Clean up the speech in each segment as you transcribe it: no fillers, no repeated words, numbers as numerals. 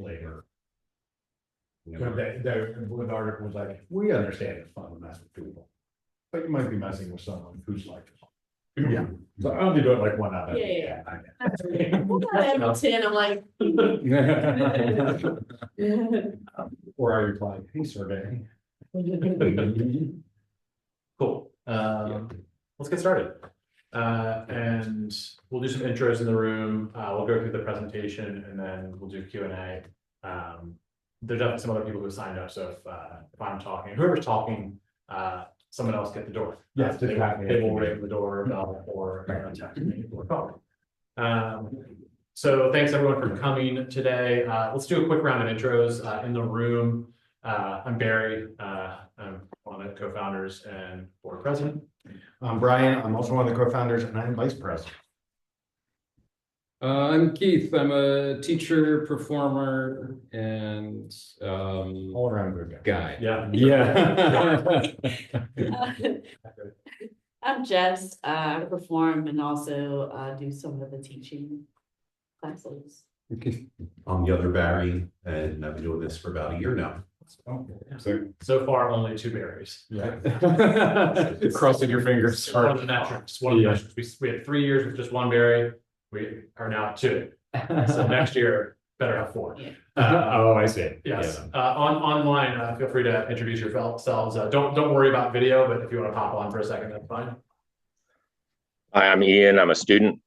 later. The article was like, we understand it's fun to mess with people, but you might be messing with someone who's like, yeah. So I'll be doing like one out of Yeah. I'm 10, I'm like. Or are you like, hey, survey? Cool. Let's get started. And we'll do some intros in the room. We'll go through the presentation and then we'll do Q&A. There's definitely some other people who signed up. So if I'm talking, whoever's talking, someone else get the door. Yes, they will ring the door bell or text me or call me. So thanks everyone for coming today. Let's do a quick round of intros in the room. I'm Barry. I'm one of the co-founders and board president. I'm Brian. I'm also one of the co-founders and I'm vice president. I'm Keith. I'm a teacher, performer, and All around good guy. Yeah. I'm Jess. I perform and also do some of the teaching classes. I'm the other Barry, and I've been doing this for about a year now. So far, only 2 berries. Yeah. Crossing your fingers. One of the metrics. One of the metrics. We had 3 years with just 1 berry. We are now at 2. So next year, better have 4. Yeah. Oh, I see. Yes. Online, feel free to introduce yourselves. Don't worry about video, but if you want to pop on for a second, that's fine. Hi, I'm Ian. I'm a student.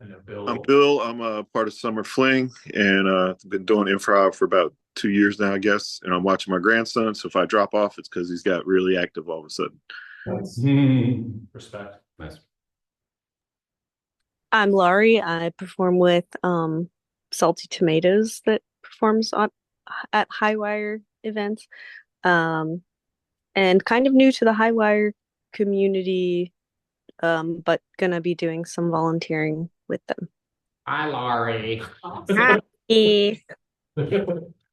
I know Bill. I'm Bill. I'm a part of Summer Fling, and I've been doing improv for about 2 years now, I guess. And I'm watching my grandson, so if I drop off, it's because he's got really active all of a sudden. Respect. Nice. I'm Laurie. I perform with Salty Tomatoes that performs at Highwire events. And kind of new to the Highwire community, but gonna be doing some volunteering with them. Hi, Laurie. Hi.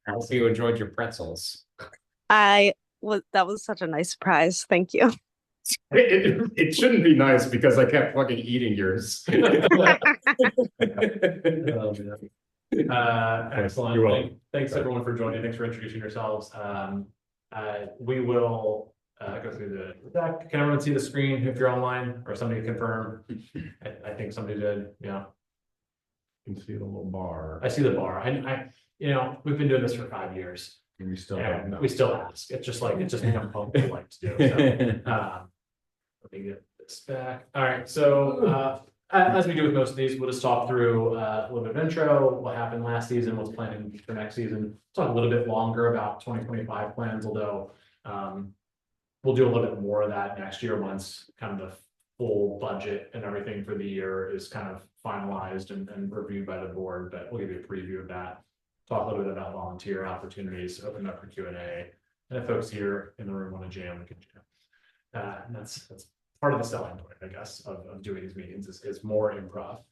I hope you enjoyed your pretzels. That was such a nice surprise. Thank you. It shouldn't be nice because I kept fucking eating yours. Excellent. You're welcome. Thanks everyone for joining. Thanks for introducing yourselves. We will go through the deck. Can everyone see the screen if you're online or somebody confirm? I think somebody did. Yeah. You can see the little bar. I see the bar. We've been doing this for 5 years. And we still don't know. We still ask. It's just become something we like to do. So, let me get this back. All right. So as we do with most of these, we'll just talk through a little bit of intro, what happened last season, what's planning for next season. Talk a little bit longer about 2025 plans, although we'll do a little bit more of that next year once kind of the full budget and everything for the year is kind of finalized and reviewed by the board. But we'll give you a preview of that. Talk a little bit about volunteer opportunities, open up for Q&A. And if folks here in the room want to jam, we can jam. And that's part of the selling point, I guess, of doing these meetings is more improv.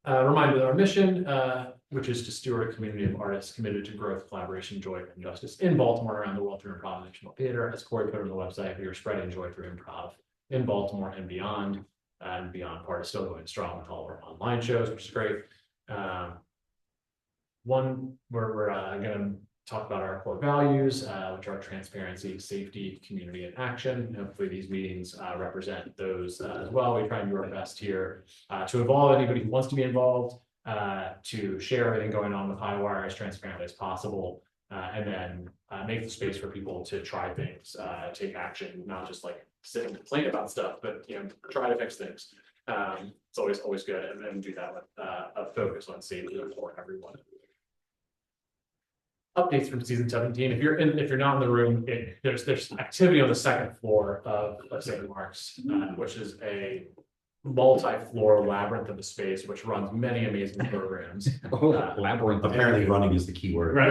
Reminder that our mission, which is to steward a community of artists committed to growth, collaboration, joy, and justice in Baltimore and around the world through improvisational theater. As Corey put on the website, we are spreading joy through improv in Baltimore and beyond. And beyond part is still going strong with all of our online shows, which is great. One where we're going to talk about our core values, which are transparency, safety, community, and action. And hopefully these meetings represent those as well. We try and do our best here to involve anybody who wants to be involved, to share everything going on with Highwire as transparently as possible, and then make the space for people to try things, take action, not just like sit and complain about stuff, but try to fix things. It's always good, and do that with a focus on safety for everyone. Updates from season 17. If you're not in the room, there's activity on the second floor of St. Mark's, which is a multi-floor labyrinth of a space which runs many amazing programs. Labyrinth. Apparently running is the key word. Right.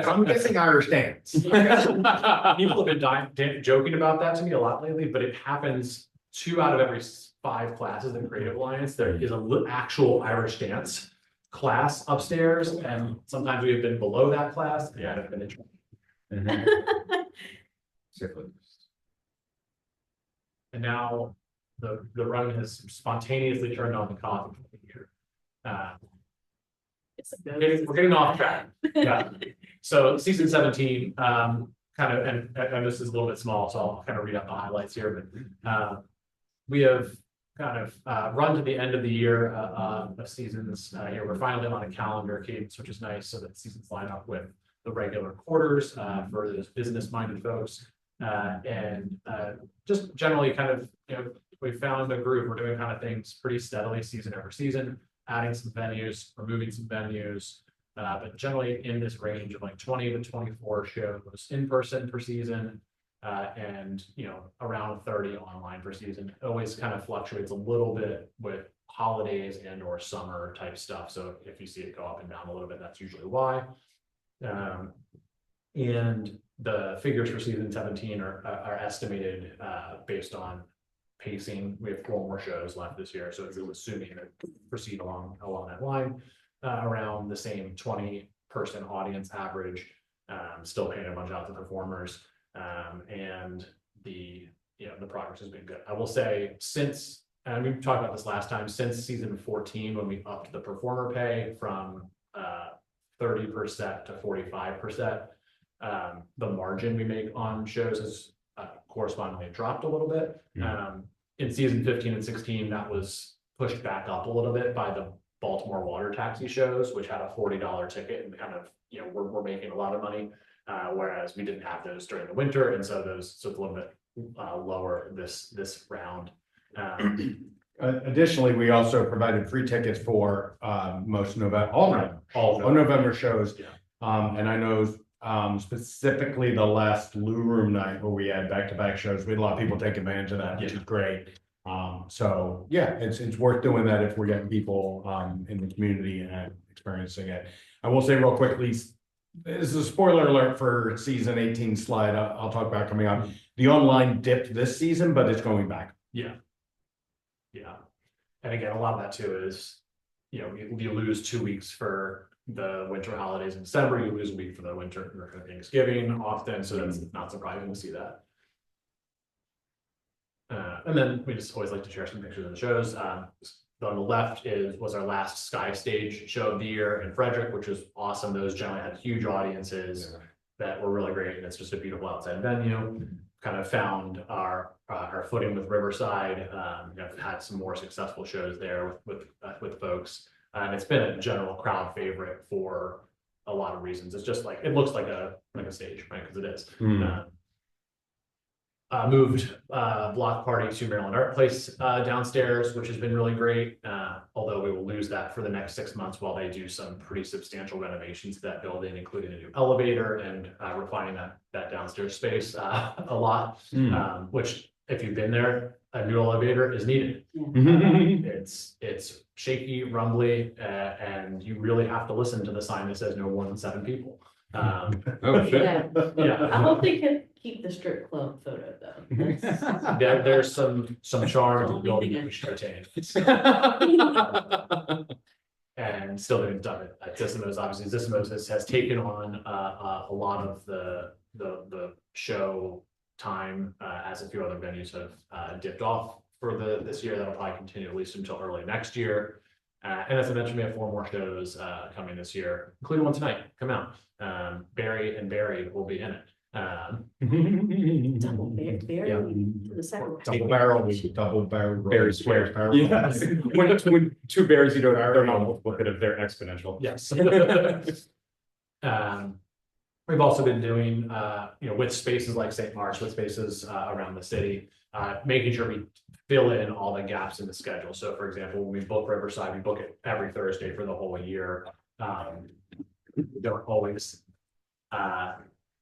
I'm guessing Irish dance. People have been joking about that to me a lot lately, but it happens 2 out of every 5 classes in Creative Alliance. There is an actual Irish dance class upstairs, and sometimes we have been below that class. Yeah, I've been in trouble. and now the run has spontaneously turned on the coffee here. We're getting off track. Yeah. So season 17, kind of, and this is a little bit small, so I'll kind of read out the highlights here, but we have kind of run to the end of the year of seasons here. We're finally on a calendar cadence, which is nice, so that seasons line up with the regular quarters for those business-minded folks. And just generally kind of, we found a group, we're doing kind of things pretty steadily season over season, adding some venues, removing some venues, but generally in this range of like 20 to 24 shows in person per season, and around 30 online per season. It always kind of fluctuates a little bit with holidays and or summer type stuff. So if you see it go up and down a little bit, that's usually why. And the figures for season 17 are estimated based on pacing. We have 4 more shows left this year, so if you're assuming to proceed along that line, around the same 20-person audience average, still paying a bunch out to performers, and the progress has been good. I will say since, and we talked about this last time, since season 14 when we upped the performer pay from 30% to 45%, the margin we make on shows has correspondingly dropped a little bit. In season 15 and 16, that was pushed back up a little bit by the Baltimore water taxi shows, which had a $40 ticket, and kind of, we're making a lot of money, whereas we didn't have those during the winter, and so it's a little bit lower this round. Additionally, we also provided free tickets for most November, all November shows. Yeah. And I know specifically the last Blue Room night where we had back-to-back shows, we had a lot of people take advantage of that, which is great. So yeah, it's worth doing that if we're getting people in the community and experiencing it. I will say real quickly, this is a spoiler alert for season 18 slide. I'll talk about coming up. The online dipped this season, but it's going back. Yeah. And again, a lot of that too is, you lose 2 weeks for the winter holidays in December, you lose a week for the winter or Thanksgiving often, so that's not surprising to see that. And then we just always like to share some pictures of the shows. On the left was our last Sky Stage show of the year in Frederick, which was awesome. Those generally had huge audiences that were really great, and it's just a beautiful outside venue. Kind of found our footing with Riverside. Have had some more successful shows there with folks, and it's been a general crowd favorite for a lot of reasons. It's just like it looks like a stage, right? Because it is. Moved block party to Maryland Art Place downstairs, which has been really great. Although we will lose that for the next 6 months while they do some pretty substantial renovations to that building, including a new elevator and refining that downstairs space a lot. Which, if you've been there, a new elevator is needed. It's shaky, rumbly, and you really have to listen to the sign that says no more than 7 people. Oh shit! Yeah. I hope they can keep the strip club photo though. There's some charm to the building that we should retain. And still haven't done it at Zissimo's. Obviously, Zissimo's has taken on a lot of the show time, as a few other venues have dipped off for this year. That'll probably continue at least until early next year. And as I mentioned, we have 4 more shows coming this year, including one tonight. Come out. Barry and Barry will be in it. Double bear, to the second. Double barrel, Barry squares. Yes. When 2 bears, they're not multiple bit of their exponential. Yes. We've also been doing, with spaces like St. Mark's, with spaces around the city, making sure we fill in all the gaps in the schedule. So for example, when we book Riverside, we book it every Thursday for the whole year. We don't always, we're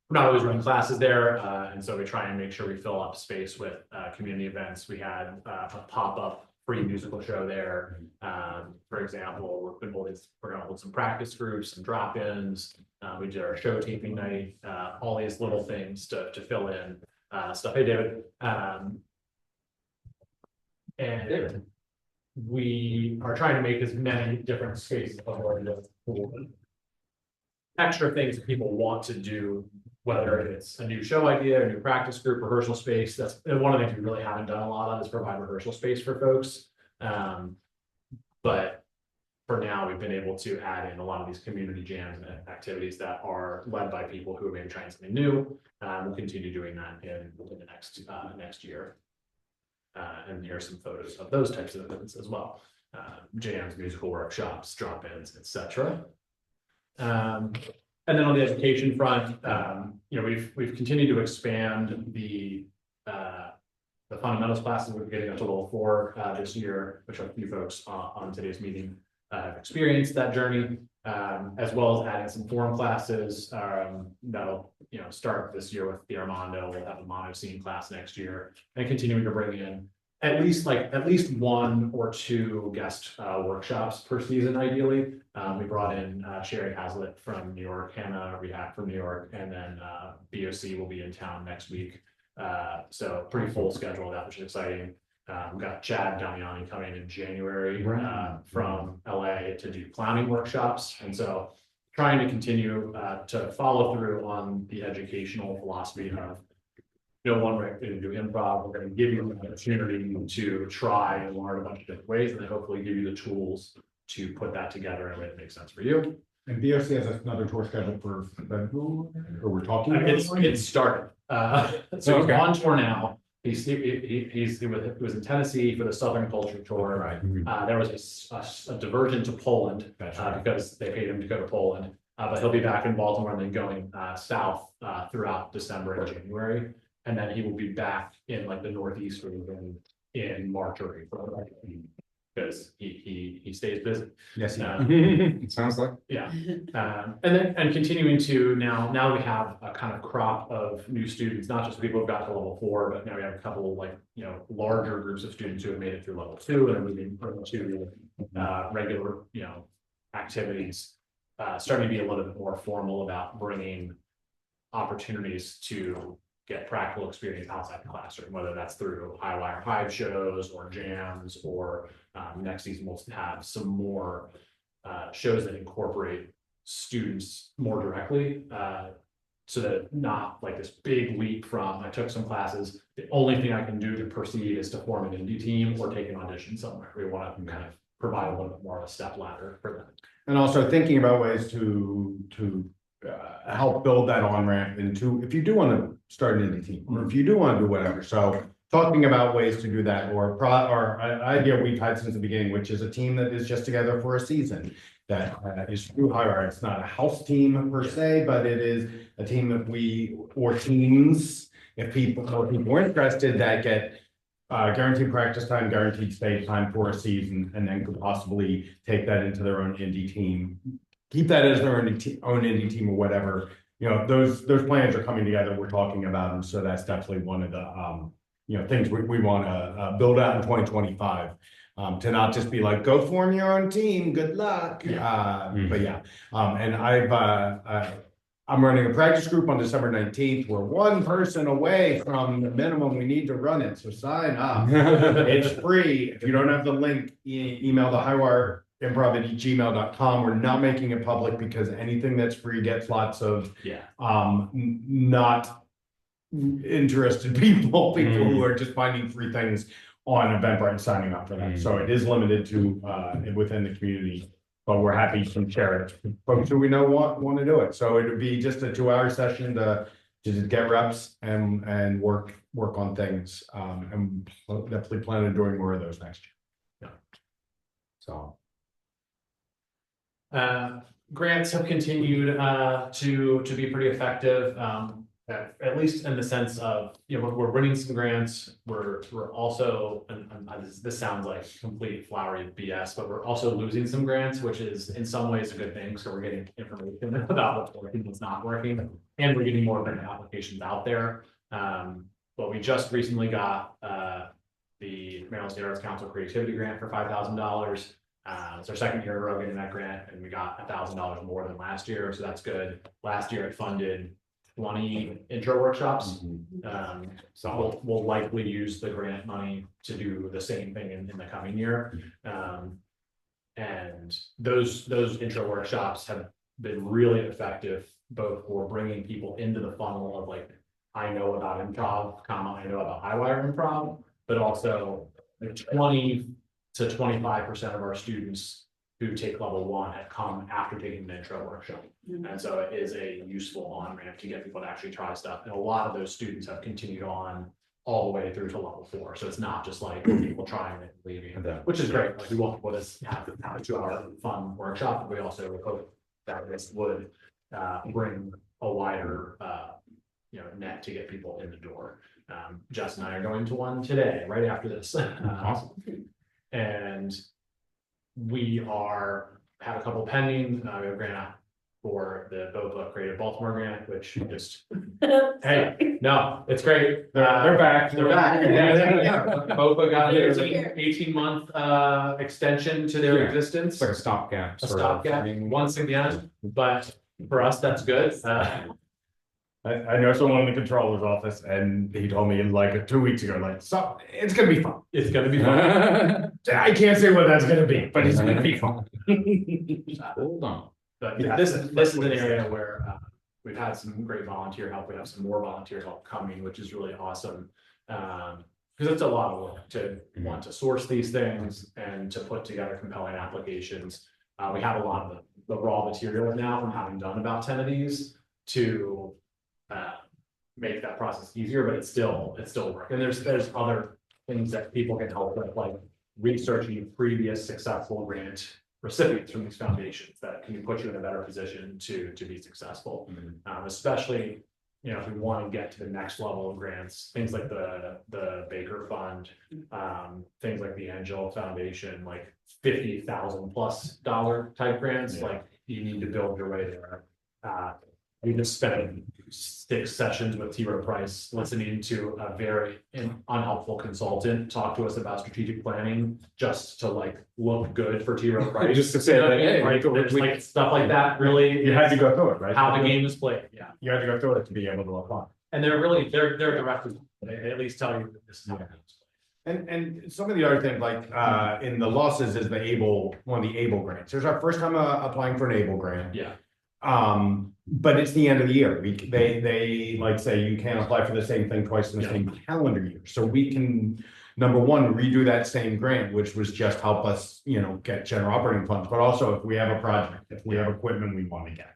not always running classes there. And so we try and make sure we fill up space with community events. We had a pop-up free musical show there. For example, we're going to hold some practice groups, some drop-ins. We did our show taping night, all these little things to fill in stuff. Hey, David. And we are trying to make as many different spaces extra things that people want to do whether it's a new show idea, a new practice group, rehearsal space. That's one of the things we really haven't done a lot of, is provide rehearsal space for folks. But for now, we've been able to add in a lot of these community jams and activities that are led by people who are maybe trying something new. We'll continue doing that in the next year. And here's some photos of those types of events as well. Jams, musical workshops, drop-ins, etc. And then on the education front, we've continued to expand the fundamentals classes. We're getting up to level 4 this year, which a few folks on today's meeting have experienced that journey, as well as adding some forum classes that'll start this year with the Armando. We'll have a mono scene class next year, and continuing to bring in at least 1 or 2 guest workshops per season, ideally. We brought in Sherry Hazlitt from New York, Hannah Rehack from New York, and then BOC will be in town next week. So pretty full schedule of that, which is exciting. We've got Chad Damiani coming in January from LA to do clowning workshops. And so trying to continue to follow through on the educational philosophy of we're going to do improv. We're going to give you an opportunity to try and learn a bunch of different ways, and then hopefully give you the tools to put that together in a way that makes sense for you. And BOC has another tour scheduled for February, or we're talking about It started. So he's on tour now. He was in Tennessee for the Southern Culture Tour. Right. There was a diversion to Poland because they paid him to go to Poland. But he'll be back in Baltimore and then going south throughout December and January. And then he will be back in like the Northeast region in March or April, because he stays busy. Yes, It sounds like. Yeah. And continuing to now we have a kind of crop of new students, not just people who've got to level 4, but now we have a couple larger groups of students who have made it through level 2 and are moving to regular activities, starting to be a little bit more formal about bringing opportunities to get practical experience outside the classroom, whether that's through Highwire Hive shows or jams, or next season we'll have some more shows that incorporate students more directly, so that not like this big leap from I took some classes, the only thing I can do to proceed is to form an indie team or take an audition somewhere. We want to kind of provide a little bit more of a step ladder for them. And also thinking about ways to help build that on-ramp into, if you do want to start an indie team, or if you do want to do whatever. So talking about ways to do that, or an idea we've had since the beginning, which is a team that is just together for a season, that is through Highwire. It's not a house team per se, but it is a team that or teams, if more people are interested, that get guaranteed practice time, guaranteed stage time for a season, and then could possibly take that into their own indie team. Keep that as their own indie team or whatever. Those plans are coming together. We're talking about them, so that's definitely one of the things we want to build out in 2025. To not just be like, go form your own team. Good luck. But yeah, and I'm running a practice group on December 19th. We're 1 person away from the minimum we need to run it. So sign up. It's free. If you don't have the link, email the highwireinprov@gmail.com. We're not making it public because anything that's free gets lots of not interested people who are just finding free things on Eventbrite and signing up for that. So it is limited to within the community, but we're happy to share it with folks who we know want to do it. So it would be just a 2-hour session to just get reps and work on things, and definitely plan on doing more of those next year. So grants have continued to be pretty effective, at least in the sense of we're winning some grants. We're also, and this sounds like complete flowery BS, but we're also losing some grants, which is in some ways a good thing. So we're getting information about what's working, what's not working, and we're getting more grant applications out there. But we just recently got the Maryland State Arts Council Creativity Grant for $5,000. It's our 2nd year in a row getting that grant, and we got $1,000 more than last year, so that's good. Last year it funded 20 intro workshops. So we'll likely use the grant money to do the same thing in the coming year. And those intro workshops have been really effective both for bringing people into the funnel of like, I know about improv, I know about Highwire Improv, but also 20 to 25% of our students who take level 1 have come after taking an intro workshop. And so it is a useful on-ramp to get people to actually try stuff. And a lot of those students have continued on all the way through to level 4. So it's not just like people trying it and leaving, which is great. Like we want people to have a 2-hour fun workshop. But we also hope that this would bring a wider net to get people in the door. Jess and I are going to one today, right after this. Awesome. And we have a couple pending. We have a grant for the BOPA Creative Baltimore grant, which just, hey, no, it's great. They're back. They're back. Yeah. BOPA got their 18-month extension to their existence. It's like a stopgap. A stopgap, once again, but for us, that's good. I know someone in the controller's office and he told me like 2 weeks ago, like, so it's gonna be fun. It's gonna be fun. I can't say what that's gonna be, but it's gonna be fun. Hold on. But this is an area where we've had some great volunteer help. We have some more volunteer help coming, which is really awesome. Because it's a lot of work to want to source these things and to put together compelling applications. We have a lot of the raw material now from having done about 10 of these to make that process easier, but it's still work. And there's other things that people can help with, like researching previous successful grant recipients from these foundations that can put you in a better position to be successful. Especially, if we want to get to the next level of grants, things like the Baker Fund, things like the Angel Foundation, like $50,000+ type grants, like you need to build your way there. We just spent 6 sessions with T. Rowe Price listening to a very unhelpful consultant talk to us about strategic planning, just to like look good for T. Rowe Price. Just to say that, hey, right? There's like stuff like that. Really, You had to go through it, right? how the game is played. Yeah, You had to go through it to be able to apply. and they're directors. They at least tell you that this is how the game is played. And some of the other things, like in the losses, is one of the ABLE grants. There's our first time applying for an ABLE grant. Yeah. But it's the end of the year. They like say you can't apply for the same thing twice in the same calendar year. So we can, number one, redo that same grant, which was just help us, get general operating funds. But also if we have a project, if we have equipment we want to get,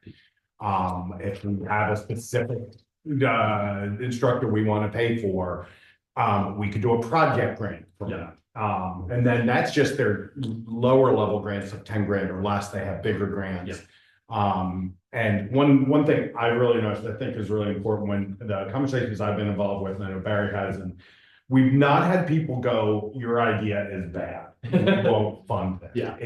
if we have a specific instructor we want to pay for, we could do a project grant for that. And then that's just their lower level grants of 10 grand or less. They have bigger grants. And one thing I really noticed, I think is really important when the conversations I've been involved with, and I know Barry has, and we've not had people go, your idea is bad, we won't fund it. Yeah.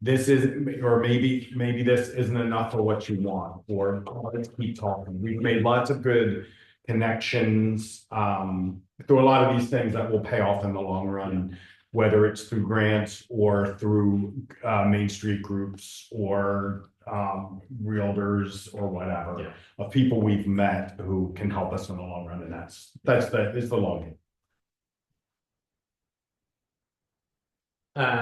This is, or maybe this isn't enough for what you want, or let's keep talking. We've made lots of good connections through a lot of these things that will pay off in the long run, whether it's through grants or through Main Street groups or realtors or whatever, of people we've met who can help us in the long run. And it's the long game.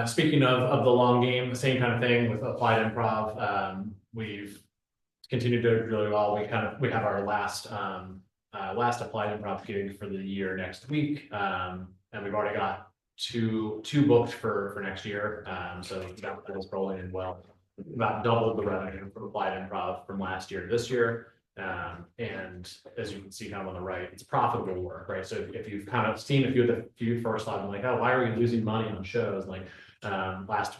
Speaking of the long game, the same kind of thing with Applied Improv. We've continued to do really well. We have our last Applied Improv gig for the year next week, and we've already got two booked for next year. So that was rolling in well. About doubled the revenue from Applied Improv from last year to this year. And as you can see kind of on the right, it's profitable work, right? So if you've kind of seen a few first thought, like, oh, why are we losing money on shows? Like last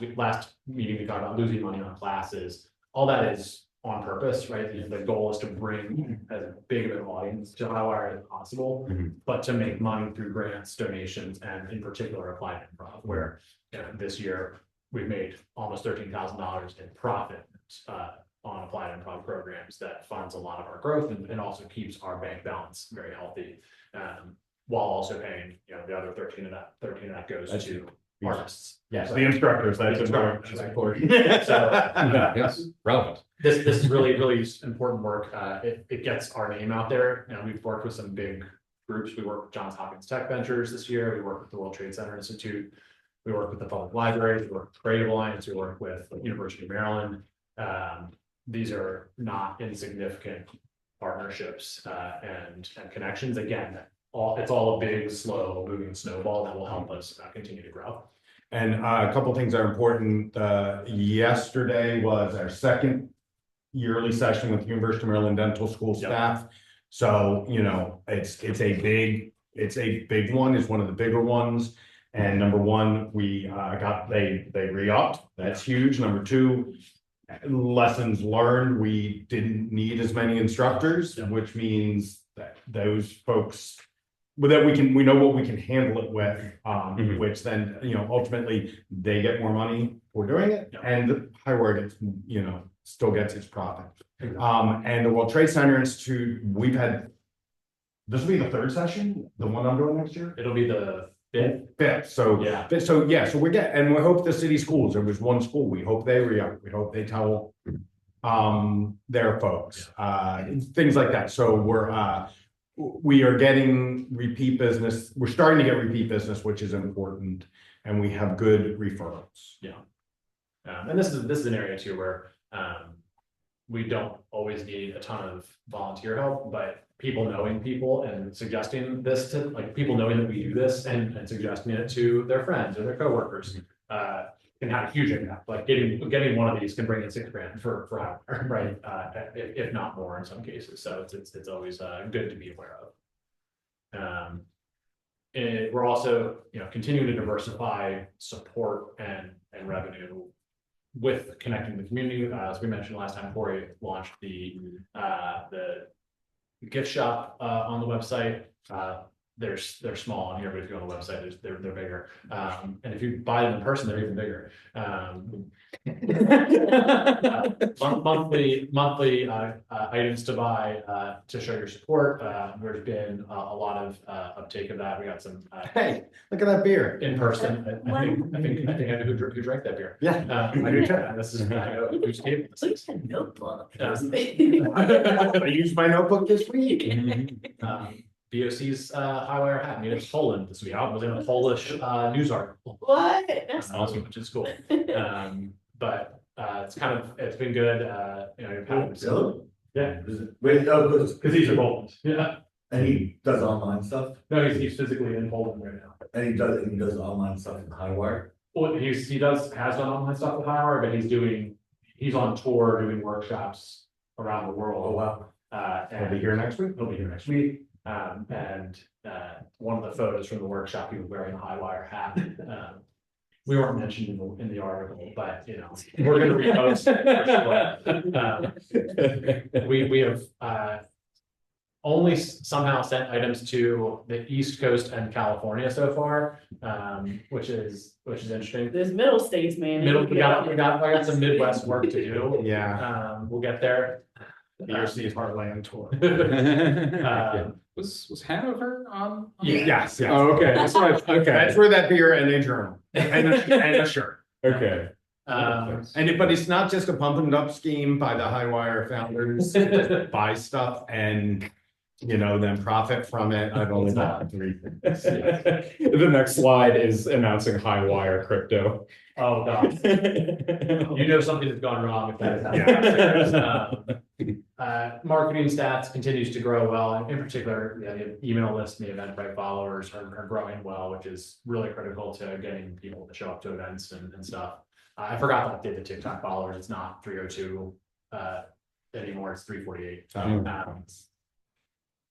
meeting we talked about losing money on classes. All that is on purpose, right? The goal is to bring as big of an audience to Highwire as possible, but to make money through grants, donations, and in particular Applied Improv, where this year we've made almost $13,000 in profit on Applied Improv programs that funds a lot of our growth and also keeps our bank balance very healthy, while also paying the other 13 of that goes to artists. Yes, the instructors. That's important. So Yes, relevant. this is really important work. It gets our name out there. We've worked with some big groups. We worked with Johns Hopkins Tech Ventures this year. We worked with the World Trade Center Institute. We work with the public libraries, we work with Creative Alliance, we work with the University of Maryland. these are not insignificant partnerships and connections. Again, it's all a big, slow moving snowball that will help us continue to grow. And a couple things are important. Yesterday was our second yearly session with University of Maryland Dental School Yep. staff. So, you know, it's a big one. It's one of the bigger ones. And number one, they re-upped. That's huge. Number two, lessons learned, we didn't need as many instructors, which means that those folks, that we know what we can handle it with, which then, you know, ultimately they get more money for doing it, and Highwire gets, you know, still gets its profit. And the World Trade Center Institute, this will be the third session, the one I'm doing next year. It'll be the Fifth, so Yeah. so and we hope the city schools, there was one school, we hope they re-up, we hope they tell their folks, things like that. So we are getting repeat business, we're starting to get repeat business, which is important, and we have good referrals. And this is an area too where we don't always need a ton of volunteer help, but people knowing people and suggesting this to, like, people knowing that we do this and suggesting it to their friends or their coworkers can have a huge impact. Like getting one of these can bring in $6,000 for Highwire, right? If not more in some cases. So it's always good to be aware of. And we're also, you know, continuing to diversify support and revenue with connecting the community. As we mentioned last time, Corey launched the gift shop on the website. They're small on here, but if you go on the website, they're bigger. And if you buy them in person, they're even bigger. Monthly items to buy to show your support. There's been a lot of uptake of that. We got some Hey, look at that beer. in person. I think I know who drank that beer. Yeah. I do too. This is who just gave it. Please a notebook. I used my notebook this week. BOC's Highwire hat made in Poland this week. I was in a Polish news article. What? That's Awesome, which is cool. But it's been good. You know, you've had So, yeah, wait, because he's in Poland. Yeah. and he does online stuff, No, he's physically in Poland right now. and he does online stuff in Highwire. Well, has done online stuff with Highwire, but he's on tour doing workshops around the world. Oh, wow. I'll be here next week. He'll be here next week. One of the photos from the workshop, he was wearing a Highwire hat. We weren't mentioned in the article, but you know, we're gonna repost it for sure. We have only somehow sent items to the East Coast and California so far, which is interesting. There's middle states, man. We got some Midwest work to do. Yeah. We'll get there. BRC's Heartland tour. Was Hanover on? Yes, yes. Oh, okay, that's right, okay, That's where that beer and a journal and a shirt. okay. But it's not just a pump and up scheme by the Highwire founders, just buy stuff and, you know, then profit from it. I've only bought 3 things. The next slide is announcing Highwire crypto. Oh, God. You know something has gone wrong if that is happening. Marketing stats continues to grow well. In particular, the email list and the Eventbrite followers are growing well, which is really critical to getting people to show up to events and stuff. I forgot to update the TikTok followers. It's not 302 anymore. It's 348.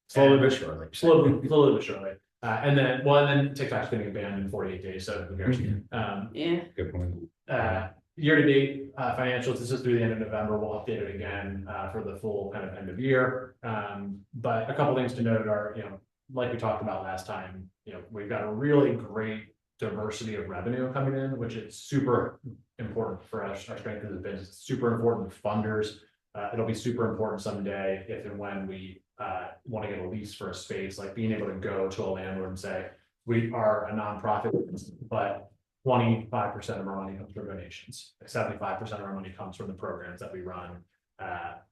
Slowly but surely. Slowly but surely. And then TikTok's getting banned in 48 days. So who cares? Yeah. Good point. Year to date financials, this is through the end of November. We'll update it again for the full kind of end of year. But a couple things to note are, you know, like we talked about last time, you know, we've got a really great diversity of revenue coming in, which is super important for us. Our strength as a business, super important for funders. It'll be super important someday if and when we want to get a lease for a space, like being able to go to a landlord and say, we are a nonprofit, but 25% of our money comes from donations. 75% of our money comes from the programs that we run.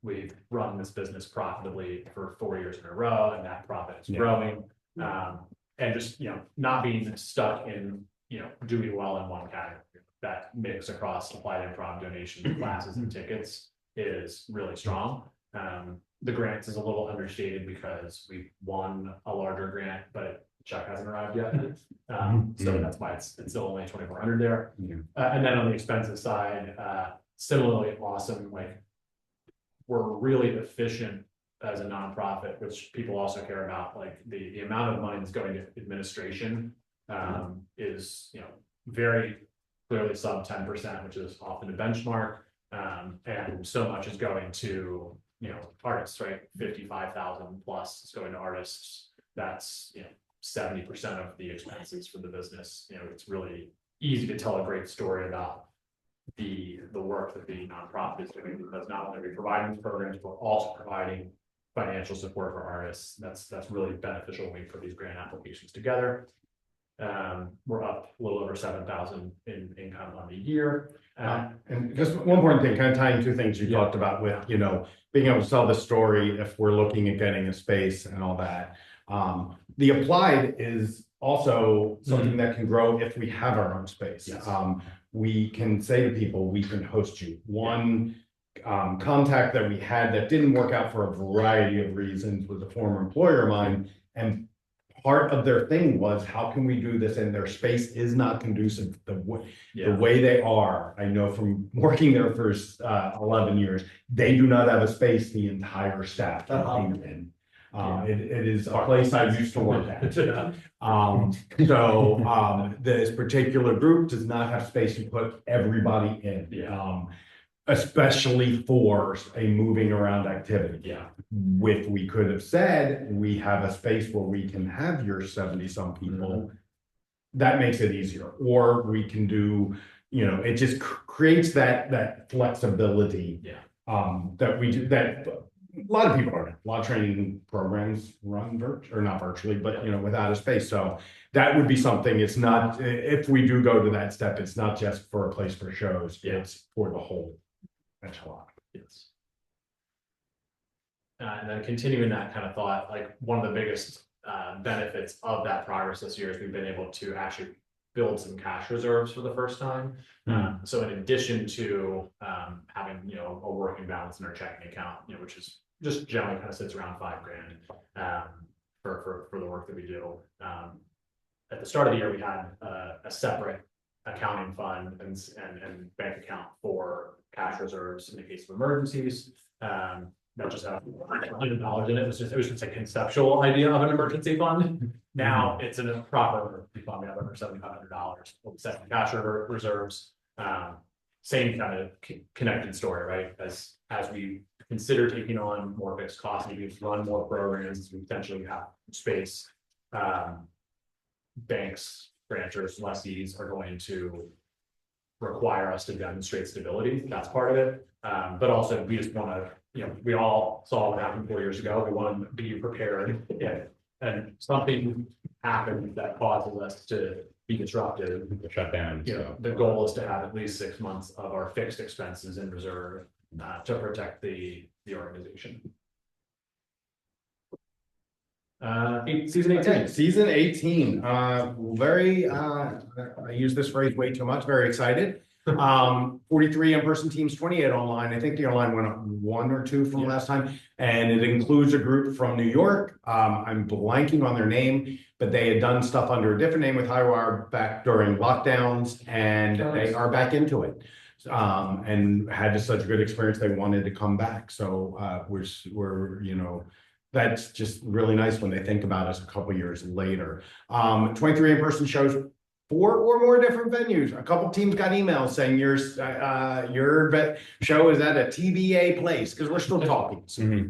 We've run this business profitably for 4 years in a row, and that profit is growing. And just, you know, not being stuck in, you know, doing well in one category. That mix across applied improv, donations, classes, and tickets is really strong. The grants is a little understated because we won a larger grant, but the check hasn't arrived yet. So that's why it's still only 2,400 there. And then on the expensive side, similarly awesome, like we're really efficient as a nonprofit, which people also care about, like the amount of money that's going to administration is, very clearly sub 10%, which is often a benchmark. And so much is going to, artists, right? 55,000 plus is going to artists. That's, 70% of the expenses for the business. It's really easy to tell a great story about the work that the nonprofit is doing, because not only are we providing these programs, but also providing financial support for artists. That's really beneficial when we put these grant applications together. We're up a little over 7,000 in income on the year. And just one important thing, kind of tying two things you talked about with, being able to tell the story if we're looking at getting a space and all that. The applied is also something that can grow if we have our own space. Yes. We can say to people, we can host you. One contact that we had that didn't work out for a variety of reasons was a former employer of mine, and part of their thing was, how can we do this? And their space is not conducive the way they are. I know from working there for 11 years, they do not have a space the entire staff can be in. It is a place I used to work at. This particular group does not have space to put everybody in. Especially for a moving around activity. We could have said, we have a space where we can have your 70 some people. That makes it easier. Or we can do, it just creates that flexibility. That we do, that a lot of people are, a lot of training programs run not virtually, but without a space. So that would be something. It's not, if we do go to that step, it's not just for a place for shows, it's for the whole. That's a lot. Yes. And then continuing that kind of thought, like one of the biggest benefits of that progress this year is we've been able to actually build some cash reserves for the first time. So in addition to having a working balance in our checking account, which is just generally kind of sits around $5,000 for the work that we do. At the start of the year, we had a separate accounting fund and bank account for cash reserves in the case of emergencies. That just had $100 in it. It was just a conceptual idea of an emergency fund. Now it's in a proper fund. We have over $7,500 set in cash reserves. Same kind of connected story, right? As we consider taking on more fixed costs, maybe run more programs, we potentially have space. Banks, grantors, lessees are going to require us to demonstrate stability. That's part of it. But also we just want to, we all saw what happened 4 years ago. We want to be prepared. And something happened that causes us to be disruptive. Shut down. The goal is to have at least 6 months of our fixed expenses in reserve to protect the organization. Season 18. Okay, season 18. Very, I use this phrase way too much, very excited. 43 in-person teams, 28 online. I think the online went up 1 or 2 from last time. And it includes a group from New York. I'm blanking on their name, but they had done stuff under a different name with Highwire back during lockdowns, and they are back into it. And had just such a good experience, they wanted to come back. So we're that's just really nice when they think about us a couple years later. 23 in-person shows, 4 or more different venues. A couple teams got emails saying your show is at a TBA place, because we're still talking. So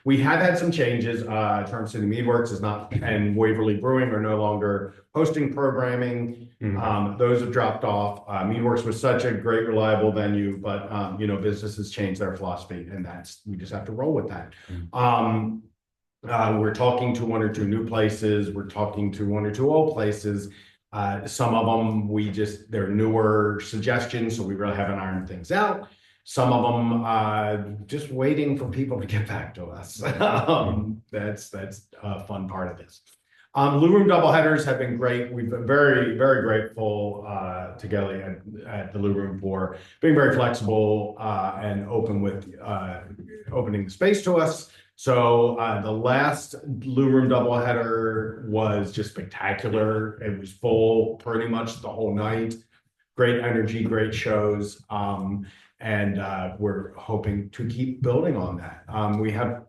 we have had some changes. Charm City Meadworks is not, and Waverly Brewing are no longer hosting programming. Those have dropped off. Meadworks was such a great, reliable venue, but businesses change their philosophy, and we just have to roll with that. We're talking to 1 or 2 new places. We're talking to 1 or 2 old places. Some of them they're newer suggestions, so we really haven't ironed things out. Some of them just waiting for people to get back to us. That's a fun part of this. Blue Room doubleheaders have been great. We've been very, very grateful to Kelly at the Blue Room for being very flexible and open with opening the space to us. So the last Blue Room doubleheader was just spectacular. It was full pretty much the whole night. Great energy, great shows. And we're hoping to keep building on that. We have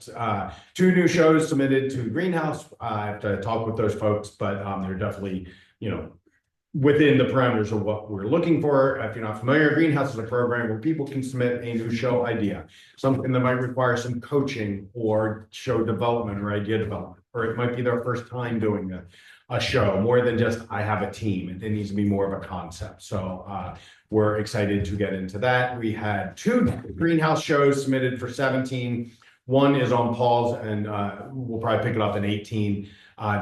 2 new shows submitted to Greenhouse. I have to talk with those folks, but they're definitely, within the parameters of what we're looking for. If you're not familiar, Greenhouse is a program where people can submit a new show idea, something that might require some coaching or show development or idea development, or it might be their first time doing a show, more than just I have a team. It needs to be more of a concept. So we're excited to get into that. We had 2 Greenhouse shows submitted for 17. One is on pause, and we'll probably pick it up in 18.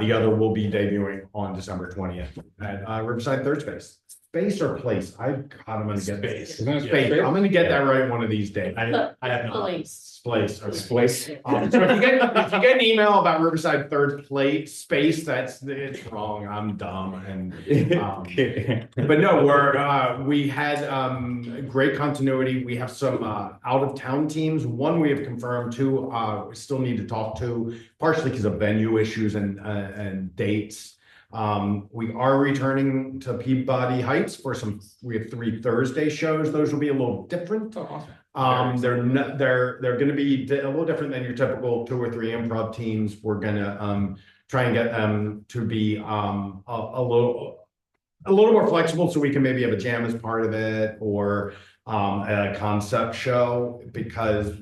The other will be debuting on December 20th at Riverside Third Space. Space or place? I'm gonna get Space. space. I'm gonna get that right one of these days. I have no. Place. Place. So if you get an email about Riverside Third Space, it's wrong. I'm dumb. And but no, we had great continuity. We have some out of town teams. One we have confirmed. 2 we still need to talk to, partially because of venue issues and dates. We are returning to Peabody Heights for we have 3 Thursday shows. Those will be a little different. They're going to be a little different than your typical 2 or 3 improv teams. We're going to try and get them to be a little more flexible, so we can maybe have a jam as part of it, or a concept show, because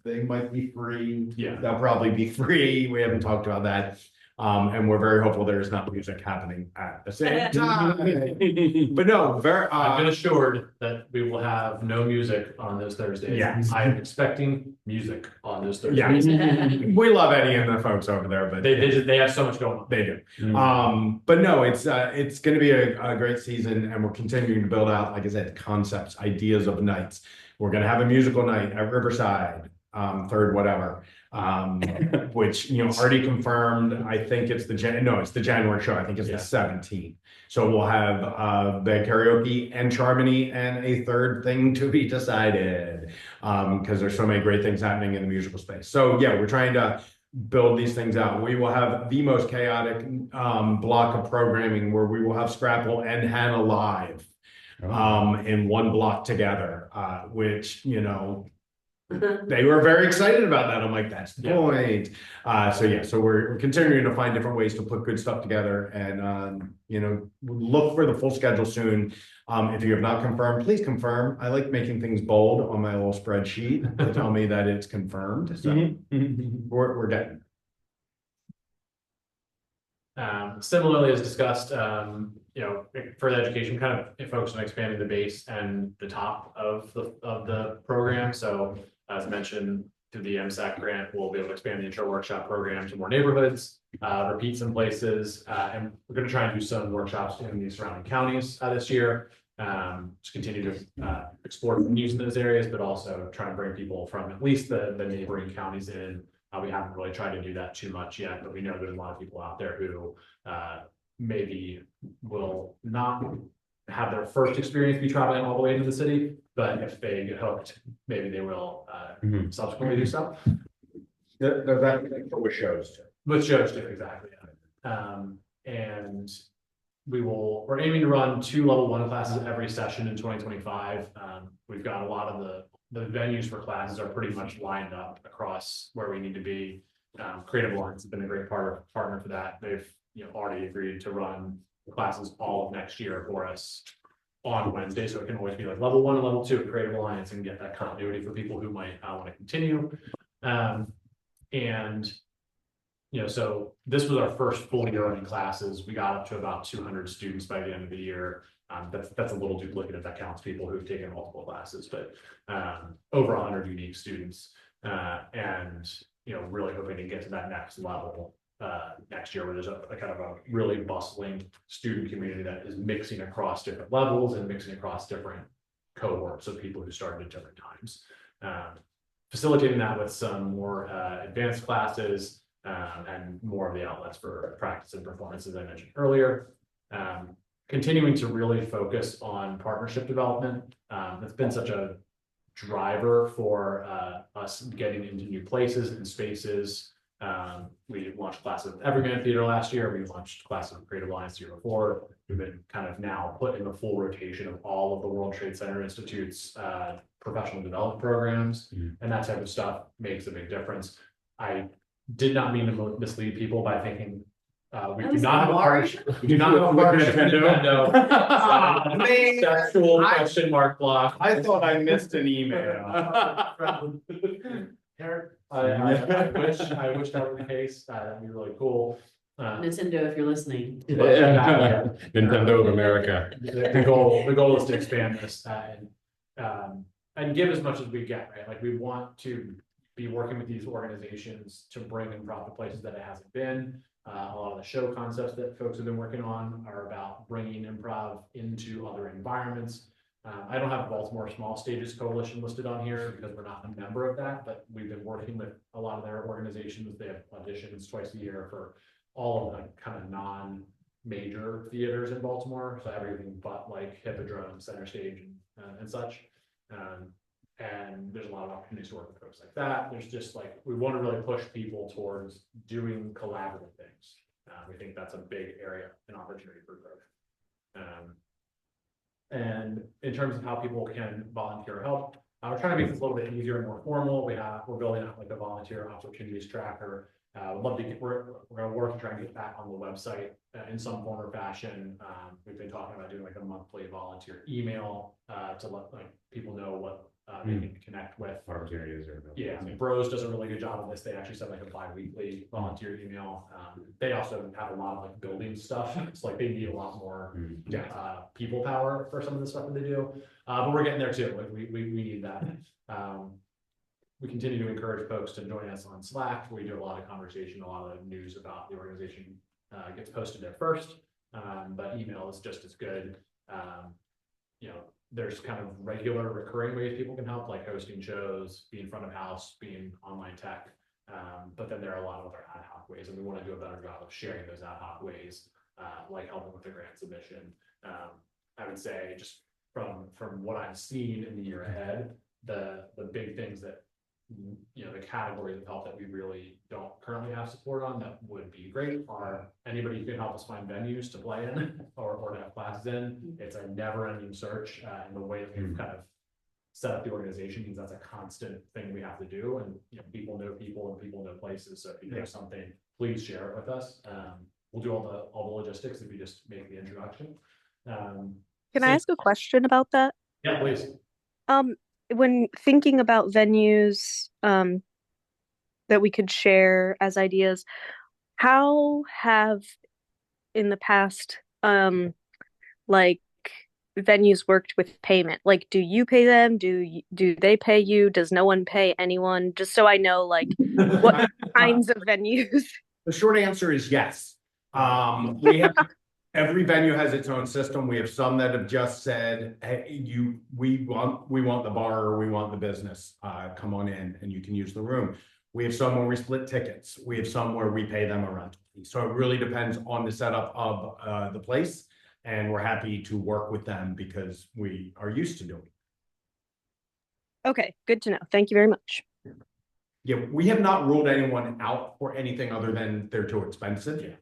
they might be free. Yeah. They'll probably be free. We haven't talked about that. And we're very hopeful there's not music happening at the same time. But no, I've been assured that we will have no music on those Thursdays. Yes. I am expecting music on those Thursdays. yeah, we love Eddie and the folks over there, but They have so much going on. they do. But no, it's going to be a great season, and we're continuing to build out, like I said, concepts, ideas of nights. We're going to have a musical night at Riverside, third whatever, which already confirmed. I think it's the January show. I think it's the 17th. So we'll have band karaoke and Charmony and a third thing to be decided, because there's so many great things happening in the musical space. So yeah, we're trying to build these things out. We will have the most chaotic block of programming, where we will have Scrapple and Hannah live in one block together, which they were very excited about that. I'm like, that's the point. So we're continuing to find different ways to put good stuff together, and look for the full schedule soon. If you have not confirmed, please confirm. I like making things bold on my little spreadsheet to tell me that it's confirmed. So we're getting. Similarly, as discussed, further education kind of focused on expanding the base and the top of the program. So as mentioned, through the MSAC grant, we'll be able to expand the intro workshop program to more neighborhoods, repeat some places, and we're going to try and do some workshops in the surrounding counties this year. To continue to explore news in those areas, but also try and bring people from at least the neighboring counties in. We haven't really tried to do that too much yet, but we know there's a lot of people out there who maybe will not have their first experience be traveling all the way into the city, but if they get hooked, maybe they will subsequently do so. That with shows too. With shows too, exactly. And we're aiming to run 2 level 1 classes every session in 2025. We've got a lot of the venues for classes are pretty much lined up across where we need to be. Creative Alliance has been a great partner for that. They've already agreed to run classes all of next year for us on Wednesday, so it can always be like level 1 and level 2 at Creative Alliance, and get that continuity for people who might want to continue. So this was our first full year running classes. We got up to about 200 students by the end of the year. That's a little duplicative. That counts people who've taken multiple classes, but over 100 unique students, and really hoping to get to that next level next year, where there's a kind of a really bustling student community that is mixing across different levels and mixing across different cohorts of people who started at different times. Facilitating that with some more advanced classes. and more of the outlets for practice and performance, as I mentioned earlier. Continuing to really focus on partnership development. It's been such a driver for us getting into new places and spaces. We launched classes at Everyman Theater last year. We launched classes at Creative Alliance the year before. We've been kind of now put in the full rotation of all of the World Trade Center Institute's professional development programs, and that type of stuff makes a big difference. I did not mean to mislead people by thinking we do not have a partnership. We do not have a partnership with Nintendo. Sexual question mark block. I thought I missed an email. I wish that were the case. That'd be really cool. Nintendo, if you're listening. Nintendo of America. The goal is to expand this and give as much as we get, right? Like, we want to be working with these organizations to bring improv to places that it hasn't been. A lot of the show concepts that folks have been working on are about bringing improv into other environments. I don't have Baltimore Small Stages Coalition listed on here because we're not a member of that, but we've been working with a lot of their organizations. They have auditions twice a year for all of the kind of non-major theaters in Baltimore. So everything but like Hippodrome, Center Stage, and such. And there's a lot of opportunities to work with folks like that. There's just like, we want to really push people towards doing collaborative things. We think that's a big area and opportunity for growth. And in terms of how people can volunteer or help, we're trying to make this a little bit easier and more formal. We're building out like a volunteer opportunities tracker. We'd love to we're going to work to try and get that on the website in some form or fashion. We've been talking about doing like a monthly volunteer email to let like people know what they can connect with. Opportunities. Yeah, Bros does a really good job of this. They actually send like a bi-weekly volunteer email. They also have a lot of like building stuff. It's like they need a lot more people power for some of the stuff that they do. But we're getting there too. Like we need that. We continue to encourage folks to join us on Slack. We do a lot of conversation, a lot of news about the organization gets posted there first, but email is just as good. You know, there's kind of regular recurring ways people can help, like hosting shows, being front of house, being online tech. But then there are a lot of other ad hoc ways, and we want to do a better job of sharing those ad hoc ways, like helping with the grant submission. I would say just from what I've seen in the year ahead, the big things that, you know, the categories of help that we really don't currently have support on that would be great are anybody who can help us find venues to play in or to have classes in. It's a never-ending search, and the way that we've kind of set up the organization means that's a constant thing we have to do. And you know, people know people and people know places. So if you know something, please share it with us. We'll do all the logistics if you just make the introduction. Can I ask a question about that? Yeah, please. When thinking about venues that we could share as ideas, how have in the past like venues worked with payment? Like, do you pay them? Do they pay you? Does no one pay anyone? Just so I know, like, what kinds of venues. The short answer is yes. We have every venue has its own system. We have some that have just said, hey, we want the bar or we want the business. Come on in and you can use the room. We have some where we split tickets. We have some where we pay them a rental fee. So it really depends on the setup of the place. And we're happy to work with them because we are used to doing it. Okay, good to know. Thank you very much. Yeah, we have not ruled anyone out for anything other than they're too expensive. Yeah.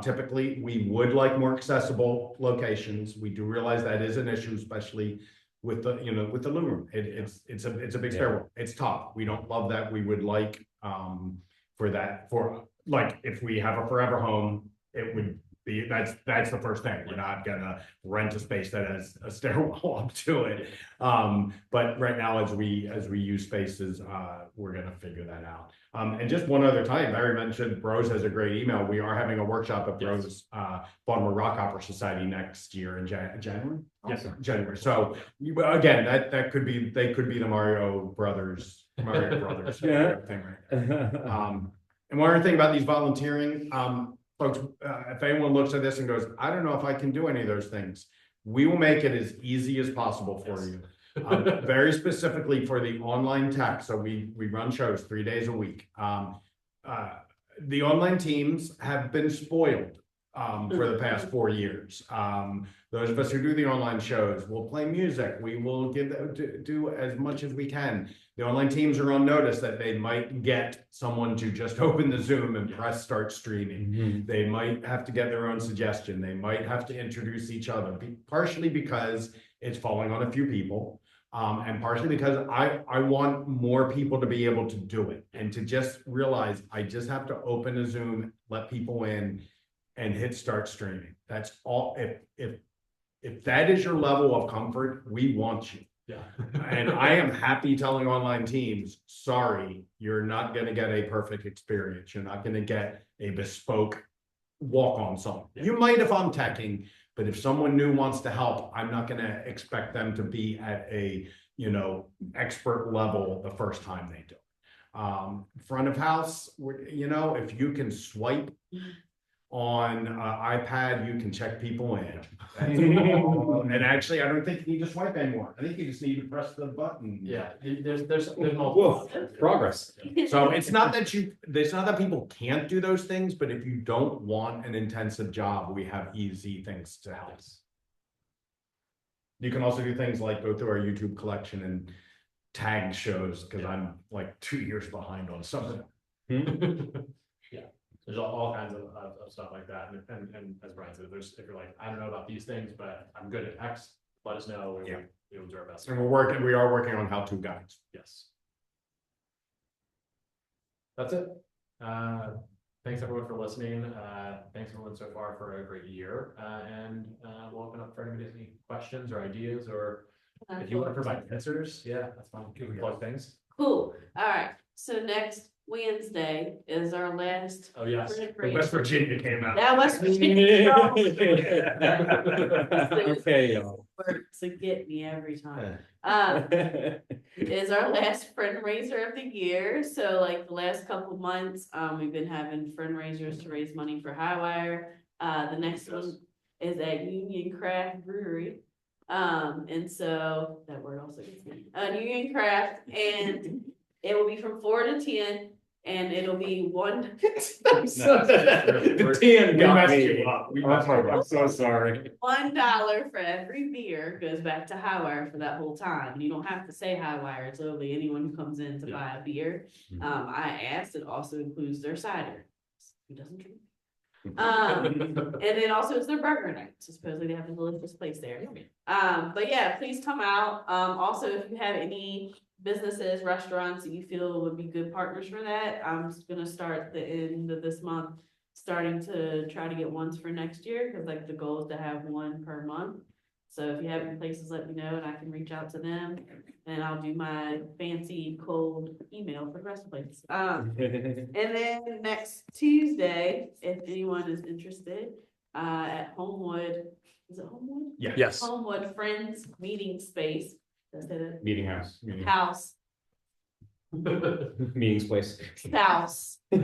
Typically, we would like more accessible locations. We do realize that is an issue, especially with the with the living room. It's a big stairwell. It's tough. We don't love that. We would like for like if we have a forever home, it would be that's the first thing. We're not gonna rent a space that has a stairwell up to it. But right now, as we use spaces, we're gonna figure that out. And just one other time, Barry mentioned Bros has a great email. We are having a workshop at Bros Baltimore Rock Opera Society next year in January. Yes, January. So again, they could be the Mario Brothers thing right there. And one other thing about these volunteering, folks, if anyone looks at this and goes, I don't know if I can do any of those things, we will make it as easy as possible for you. Very specifically for the online tech. So we run shows 3 days a week. the online teams have been spoiled for the past 4 years. Those of us who do the online shows will play music. We will do as much as we can. The online teams are on notice that they might get someone to just open the Zoom and press start streaming. They might have to get their own suggestion. They might have to introduce each other, partially because it's falling on a few people. And partially because I want more people to be able to do it and to just realize I just have to open a Zoom, let people in and hit start streaming. That's all. If that is your level of comfort, we want you. Yeah. And I am happy telling online teams, sorry, you're not going to get a perfect experience. You're not going to get a bespoke walk-on song. Yeah. You might if I'm teching, but if someone new wants to help, I'm not going to expect them to be at a, expert level the first time they do it. Front of house, if you can swipe on iPad, you can check people in. And actually, I don't think you need to swipe anymore. I think you just need to press the button. Yeah, there's multiple. Progress. So it's not that people can't do those things, but if you don't want an intensive job, we have easy things to help. You can also do things like go through our YouTube collection and tag shows, because I'm like 2 years behind on something. Yeah, there's all kinds of stuff like that, and as Brian said, if you're like, I don't know about these things, but I'm good at X, let us know. We will do our best. And we are working on how-to guides. Yes. That's it. Thanks everyone for listening. Thanks everyone so far for a great year. And we'll open up for anybody has any questions or ideas, or if you want to provide answers. Yeah, that's fine. You can plug things. Cool. All right. So next Wednesday is our last. Oh, yes. West Virginia came out. That West Virginia. Okay, y'all. Works to get me every time. Is our last fundraiser of the year. So like the last couple months, we've been having fundraisers to raise money for Highwire. The next one is at Union Craft Brewery. And so that word also gets me. Union Craft, and it will be from 4 to 10. And it'll be one. The 10 got me. I'm so sorry. $1 for every beer goes back to Highwire for that whole time. And you don't have to say Highwire. It's literally anyone who comes in to buy a beer. I asked, it also includes their cider. Who doesn't drink? And then also it's their burger night. So supposedly they have a delicious place there. But yeah, please come out. Also, if you have any businesses, restaurants that you feel would be good partners for that, I'm just gonna start the end of this month, starting to try to get ones for next year, because like the goal is to have one per month. So if you have any places, let me know and I can reach out to them, and I'll do my fancy cold email for the rest of the place. And then next Tuesday, if anyone is interested, at Homewood, is it Homewood? Yeah. Yes. Homewood Friends Meeting Space. That's it. Meeting house. House. Meetings place. House. We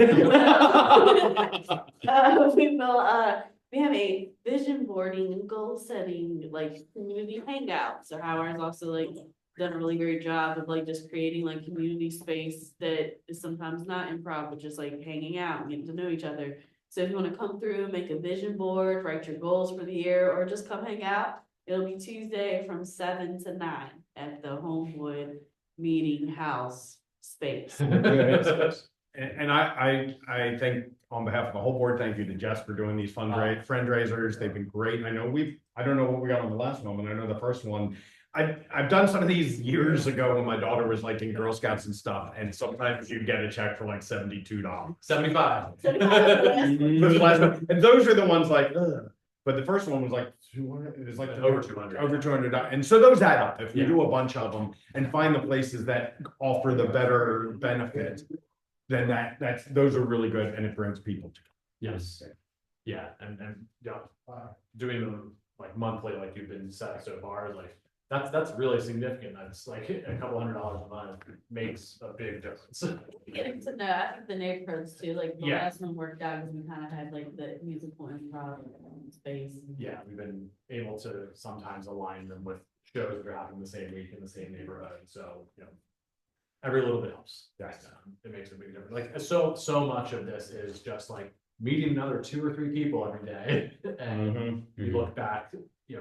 have a vision boarding and goal setting, like community hangout. So Howard's also like done a really great job of like just creating like community space that is sometimes not improv, but just like hanging out and getting to know each other. So if you want to come through, make a vision board, write your goals for the year, or just come hang out, it'll be Tuesday from 7 to 9 at the Homewood Meeting House space. And I think on behalf of the whole board, thank you to Jess for doing these fundraisers. They've been great. I don't know what we got on the last one, but I know the first one. I've done some of these years ago when my daughter was like in Girl Scouts and stuff, and sometimes you'd get a check for like $72. 75. And those are the ones like, ugh. But the first one was like 200. It was like Over 200. Over 200. And so those add up. If you do a bunch of them and find the places that offer the better benefit, then those are really good, and it brings people together. Yes. Yeah, and doing them like monthly, like you've been setting so far, is like that's really significant. That's like a couple $100 a month makes a big difference. Getting to know, I think the neighborhoods too, like the Yeah. last one worked out because we kind of had like the musical improv space. Yeah, we've been able to sometimes align them with shows that are happening the same week in the same neighborhood. So, every little bit helps. Yes. It makes a big difference. Like, so much of this is just like meeting another 2 or 3 people every day. And Mhm. you look back,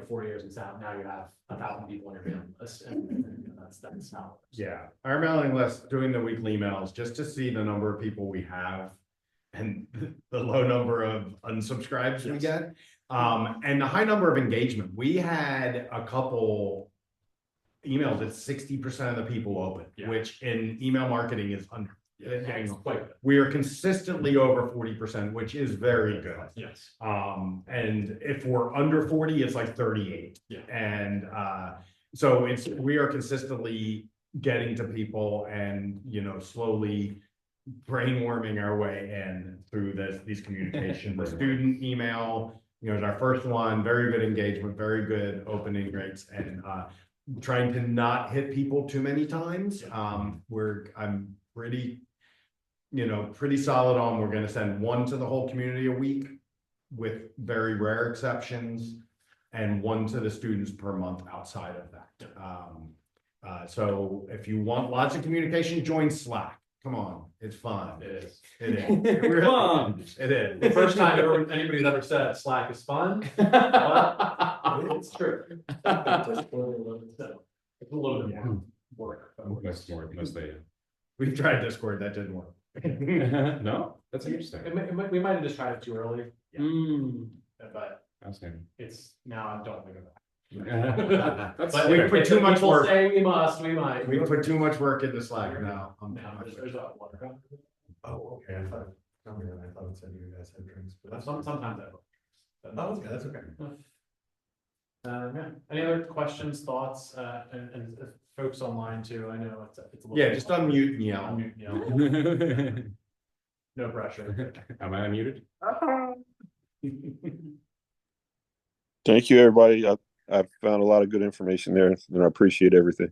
4 years in town, now you have 1,000 people on your mailing list, and that's how. Yeah, our mailing list, doing the weekly emails, just to see the number of people we have and the low number of unsubscribes we Yes. get. And the high number of engagement. We had a couple emails that 60% of the people open, Yeah. which in email marketing is under. It's quite good. We are consistently over 40%, which is very good. Yes. And if we're under 40, it's like 38. Yeah. And so we are consistently getting to people and, slowly brainworming our way in through these communications. The student email, is our first one, very good engagement, very good opening rates, and trying to not hit people too many times. I'm pretty solid on, we're gonna send one to the whole community a week with very rare exceptions, and one to the students per month outside of that. So if you want lots of communication, join Slack. Come on, it's fun. It is. It is. It really Fun. is. It is. The first time anybody's ever said Slack is fun. Well, it's true. It's a little bit more work. but Mostly. We've tried Discord, that didn't work. No, that's interesting. We might have just tried it too early, but Fascinating. it's now I don't think of that. That's But we if put too much people work. say we must, we might. We put too much work into Slack now. Now, there's a water. Oh, okay, I thought it said you guys had drinks, but Sometimes I. Oh, okay, that's okay. Yeah. Any other questions, thoughts, and folks online too? I know it's a little. Yeah, just unmute and yell. Unmute, yeah. No pressure. Am I unmuted? Thank you, everybody. I've found a lot of good information there, and I appreciate everything.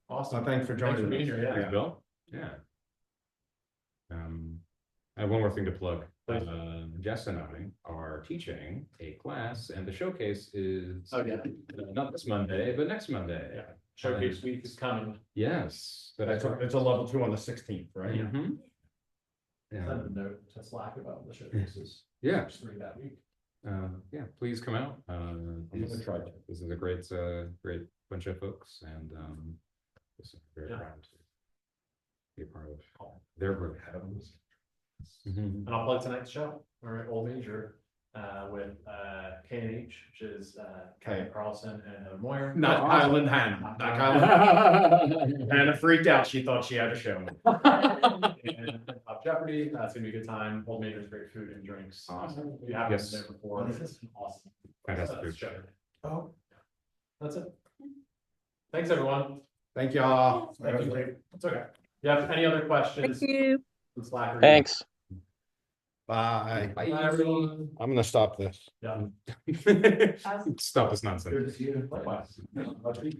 Awesome. Well, thanks for Thanks for joining being us. here. Yeah. Thanks, Bill. Yeah. I have one more thing to plug. Please. Jess and I are teaching a class, and the showcase is Oh, yeah. not this Monday, but next Monday. Yeah. Showcase week is coming. Yes. It's a level 2 on the 16th, right? Mhm. Yeah. Send a note to Slack about the showcases. Yeah. There's 3 that week. Yeah, please come out. I'm gonna try to. This is a great bunch of folks, and just very Yeah. proud to be a part of their group. Mhm. And I'll plug tonight's show. All right, Old Major, with K&H, which is Okay. Carlson and Heather Moyer. Not Kyle and Hannah. Not Kyle. Hannah freaked out. She thought she had a show. And Pop Jeopardy. That's gonna be a good time. Old Major's great food and drinks. Awesome. We haven't Yes. been there before. What is It's awesome. Fantastic That's food. show. Oh. That's it. Thanks, everyone. Thank y'all. It's okay. You have any other questions? Thank you. Slack or- Thanks. Bye. Bye, everyone. I'm gonna stop this. Yeah. Stop this nonsense. Good to see you. Likewise.